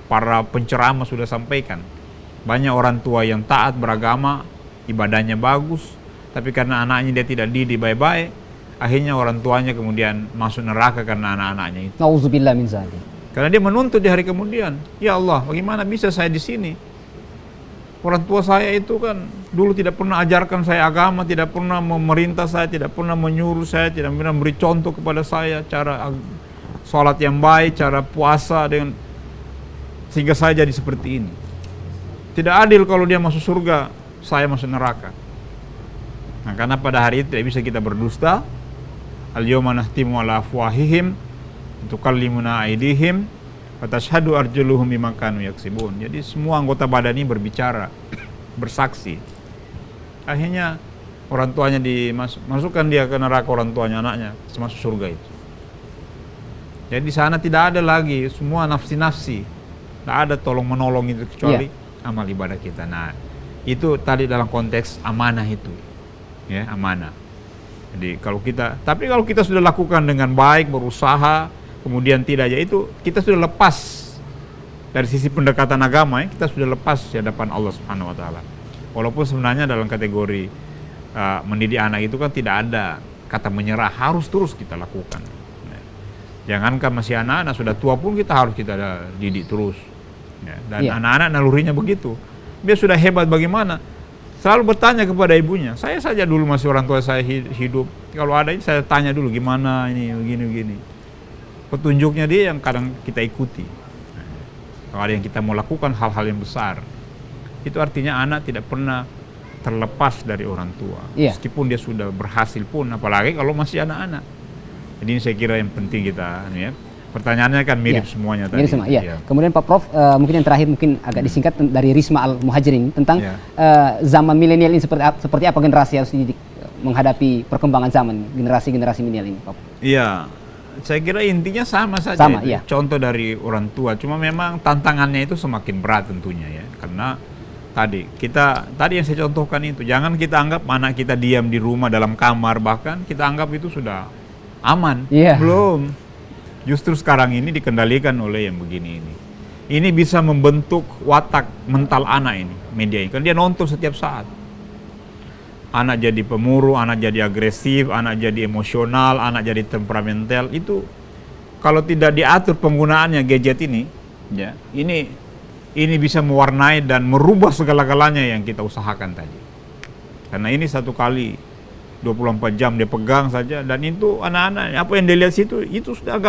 para penceramah sudah sampaikan. Banyak orang tua yang taat beragama, ibadahnya bagus, tapi karena anaknya dia tidak didik baik-baik, akhirnya orang tuanya kemudian masuk neraka karena anak-anaknya itu. Nauzubillah min zalik. Karena dia menuntut di hari kemudian, ya Allah, bagaimana bisa saya di sini? Orang tua saya itu kan dulu tidak pernah ajarkan saya agama, tidak pernah memerintah saya, tidak pernah menyuruh saya, tidak pernah memberi contoh kepada saya cara sholat yang baik, cara puasa dengan sehingga saya jadi seperti ini. Tidak adil kalau dia masuk surga, saya masuk neraka. Nah, karena pada hari itu tidak bisa kita berdusta. Al-yawma nahtimu ala afwahihim tukallimuna aydihim wa tashhadu arjuluhum bima kanu yaksibun. Jadi semua anggota badan ini berbicara, bersaksi. Akhirnya orang tuanya masukkan dia ke neraka, orang tuanya, anaknya masuk surga itu. Jadi di sana tidak ada lagi semua nafsi-nafsi. Tidak ada tolong-menolong itu kecuali amal ibadah kita. Nah, itu tadi dalam konteks amanah itu. Ya, amanah. Jadi kalau kita sudah lakukan dengan baik, berusaha, kemudian tidak, ya itu kita sudah lepas dari sisi pendekatan agama, ya, kita sudah lepas di hadapan Allah Subhanahu wa taala. Walaupun sebenarnya dalam kategori mendidik anak itu kan tidak ada kata menyerah, harus terus kita lakukan. Nah, jangankan masih anak-anak, sudah tua pun kita harus didik terus. Ya, dan anak-anak nalurinya begitu. Dia sudah hebat bagaimana? Selalu bertanya kepada ibunya. Saya saja dulu masih orang tua saya hidup, kalau ada ini saya tanya dulu gimana ini, begini. Petunjuknya dia yang kadang kita ikuti. Nah, kalau ada yang kita mau lakukan hal-hal yang besar, itu artinya anak tidak pernah terlepas dari orang tua. Meskipun dia sudah berhasil pun, apalagi kalau masih anak-anak. Jadi ini saya kira yang penting kita, ya. Pertanyaannya kan mirip semuanya tadi. Mirip semua, ya. Kemudian Pak Prof, mungkin yang terakhir mungkin agak disingkat dari Risma Al-Muhajirin tentang zaman milenial ini seperti apa generasi harus menghadapi perkembangan zaman generasi milenial ini, Pak. Iya, saya kira intinya sama saja. Contoh dari orang tua, cuma memang tantangannya itu semakin berat tentunya ya, karena tadi yang saya contohkan itu, jangan kita anggap anak kita diam di rumah dalam kamar, bahkan kita anggap itu sudah aman. Belum. Justru sekarang ini dikendalikan oleh yang begini ini. Ini bisa membentuk watak mental anak ini, media ini. Kan dia nonton setiap saat. Anak jadi pemurung, anak jadi agresif, anak jadi emosional, anak jadi temperamental. Itu kalau tidak diatur penggunaannya gadget ini, ya, ini bisa mewarnai dan merubah segala-galanya yang kita usahakan tadi. Karena ini satu kali 24 jam dia pegang saja, dan itu anak-anak apa yang dia lihat situ itu sudah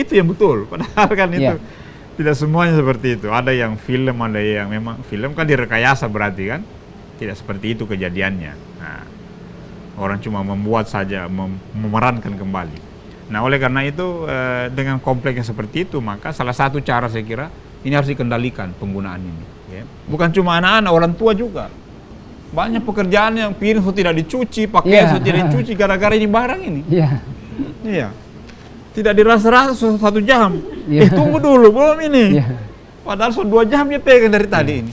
itu yang betul, padahal kan itu tidak semuanya seperti itu. Ada yang film, ada yang memang film kan direkayasa, berarti kan tidak seperti itu kejadiannya. Nah, orang cuma membuat saja, memerankan kembali. Nah, oleh karena itu dengan kompleksnya seperti itu, maka salah satu cara saya kira ini harus dikendalikan penggunaan ini. Ya. Bukan cuma anak-anak, orang tua juga. Banyak pekerjaan yang piring sudah tidak dicuci, pakaian sudah tidak dicuci gara-gara ini barang ini. Iya. Tidak dirasa-rasa 1 jam. Tunggu dulu, belum ini. Padahal sudah 2 jam dia pegang dari tadi ini.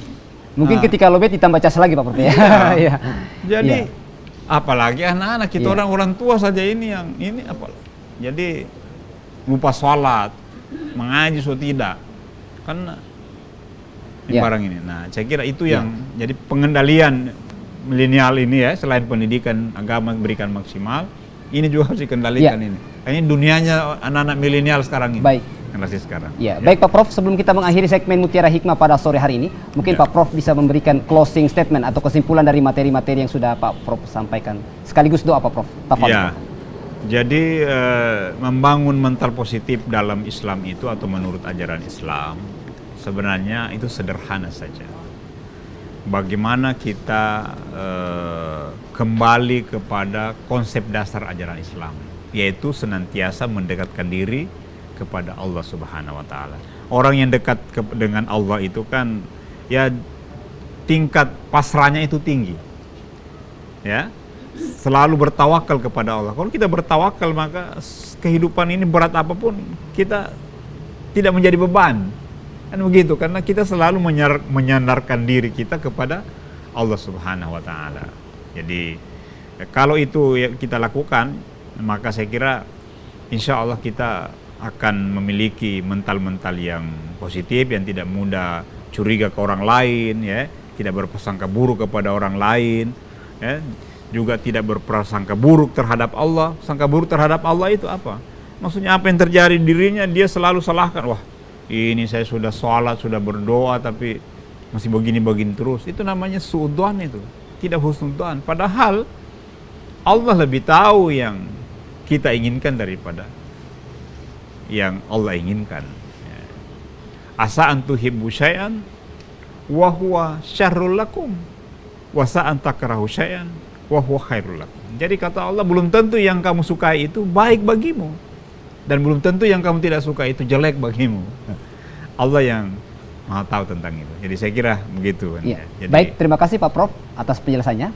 Mungkin Nah. ketika lobet ditambah cas lagi Pak Prof ya. Iya. Jadi Iya. apalagi anak-anak kita Iya. orang tua saja ini yang ini apa? Jadi lupa sholat, mengaji atau tidak, kan ini Iya. barang ini. Nah, saya kira itu yang jadi pengendalian milenial ini ya, selain pendidikan agama berikan maksimal, ini juga harus dikendalikan ini. Kayaknya dunianya anak-anak milenial sekarang ini. Baik. Generasi sekarang. Ya, baik Pak Prof, sebelum kita mengakhiri segmen Mutiara Hikmah pada sore hari ini, mungkin Pak Prof bisa memberikan closing statement atau kesimpulan dari materi-materi yang sudah Pak Prof sampaikan. Sekaligus doa Pak Prof. Tafadhol. Ya. Jadi membangun mental positif dalam Islam itu atau menurut ajaran Islam sebenarnya itu sederhana saja. Bagaimana kita kembali kepada konsep dasar ajaran Islam, yaitu senantiasa mendekatkan diri kepada Allah Subhanahu wa taala. Orang yang dekat dengan Allah itu kan ya tingkat pasrahnya itu tinggi. Ya. Selalu bertawakal kepada Allah. Kalau kita bertawakal maka kehidupan ini berat apapun kita tidak menjadi beban. Kan begitu, karena kita selalu menyandarkan diri kita kepada Allah Subhanahu wa taala. Jadi kalau itu kita lakukan, maka saya kira insya Allah kita akan memiliki mental-mental yang positif, yang tidak mudah curiga ke orang lain, ya, tidak berprasangka buruk kepada orang lain, ya, juga tidak berprasangka buruk terhadap Allah. Sangka buruk terhadap Allah itu apa? Maksudnya apa yang terjadi di dirinya, dia selalu salahkan. Wah, ini saya sudah sholat, sudah berdoa, tapi masih begini-begini terus. Itu namanya suudzon itu, tidak husnudzon. Padahal Allah lebih tahu yang kita inginkan daripada yang Allah inginkan. Asa an tuhibbu syai'an wa huwa syarrul lakum wa sa an takrahu syai'an wa huwa khairul lakum. Jadi kata Allah, belum tentu yang kamu sukai itu baik bagimu, dan belum tentu yang kamu tidak suka itu jelek bagimu. Allah yang Maha tahu tentang itu. Jadi saya kira begitu. Ya. Jadi, Baik, terima kasih Pak Prof atas penjelasannya.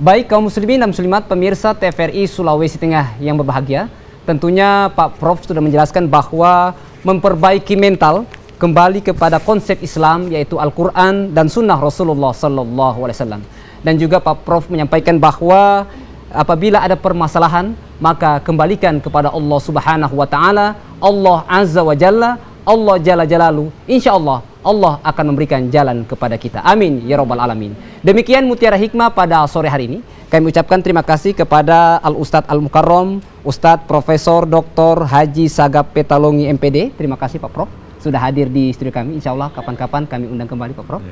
Baik kaum muslimin dan muslimat pemirsa TVRI Sulawesi Tengah yang berbahagia, tentunya Pak Prof sudah menjelaskan bahwa memperbaiki mental kembali kepada konsep Islam, yaitu Al-Quran dan Sunnah Rasulullah SAW. Dan juga Pak Prof menyampaikan bahwa apabila ada permasalahan, maka kembalikan kepada Allah Subhanahu wa Ta'ala, Allah Azza wa Jalla, Allah Jalla Jalalu. Insya Allah Allah akan memberikan jalan kepada kita. Amin ya Rabbal Alamin. Demikian Mutiara Hikmah pada sore hari ini. Kami ucapkan terima kasih kepada Al-Ustadz Al-Mukarram, Ustadz Profesor Dr. Haji Sagap Petalongi MPD. Terima kasih Pak Prof sudah hadir di studio kami. Insya Allah kapan-kapan kami undang kembali Pak Prof.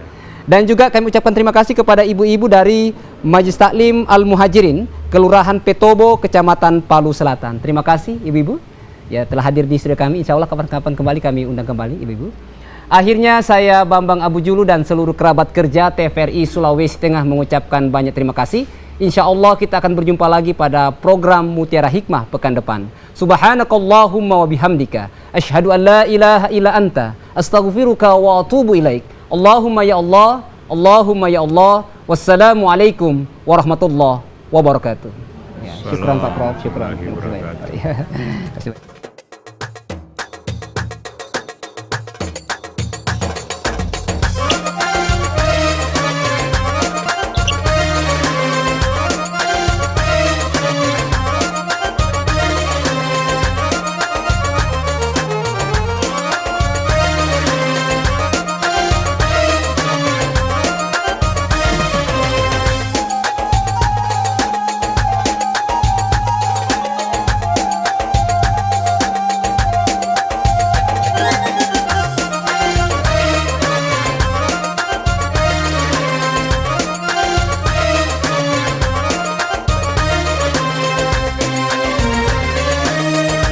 Dan juga kami ucapkan terima kasih kepada ibu-ibu dari Majelis Taklim Al-Muhajirin, Kelurahan Petobo, Kecamatan Palu Selatan. Terima kasih ibu-ibu ya telah hadir di studio kami. Insya Allah kapan-kapan kembali kami undang kembali ibu-ibu. Akhirnya saya Bambang Abu Julu dan seluruh kerabat kerja TVRI Sulawesi Tengah mengucapkan banyak terima kasih. Insya Allah kita akan berjumpa lagi pada program Mutiara Hikmah pekan depan. Subhanakallahumma wa bihamdika asyhadu an la ilaha illa anta astaghfiruka wa atubu ilaik. Allahumma ya Allah, Allahumma ya Allah. Wassalamualaikum warahmatullahi wabarakatuh. Ya, syukran Pak Prof, syukran. Warahmatullahi wabarakatuh. Terima kasih.